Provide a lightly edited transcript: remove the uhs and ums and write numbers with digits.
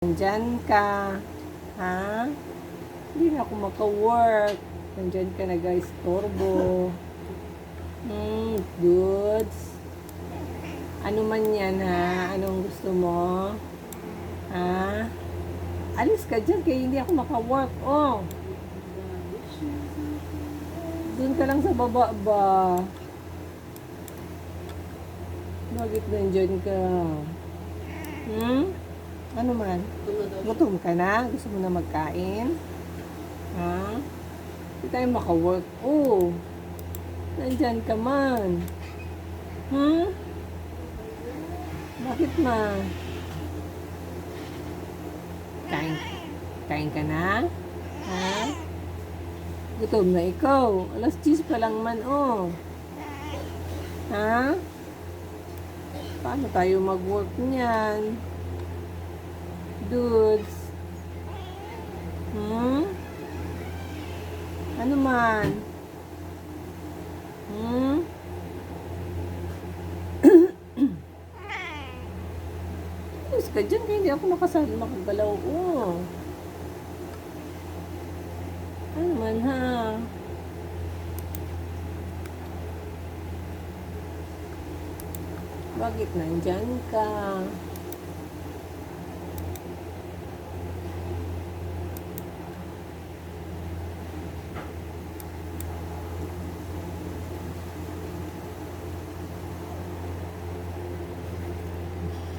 Nandyan ka. Ha? Hindi na ako maka-work. Nandyan ka nag-istorbo. Goods. Ano man yan, ha? Anong gusto mo? Ha? Alis ka dyan kaya hindi ako maka-work. Oh. Doon ka lang sa baba ba? Bakit nandyan ka? Ano man? Gutom ka na? Gusto mo na magkain? Ha? Hindi tayo maka-work. Oh. Nandyan ka man. Bakit ma? Kain ka na? Ha? Gutom na ikaw. Alas 10 pa lang man, oh. Ha? Paano tayo mag-work niyan? Dudes. Ano man? Alis ka dyan, kaya hindi ako makagalaw. Oh. Ano man, ha? Bakit nandyan ka?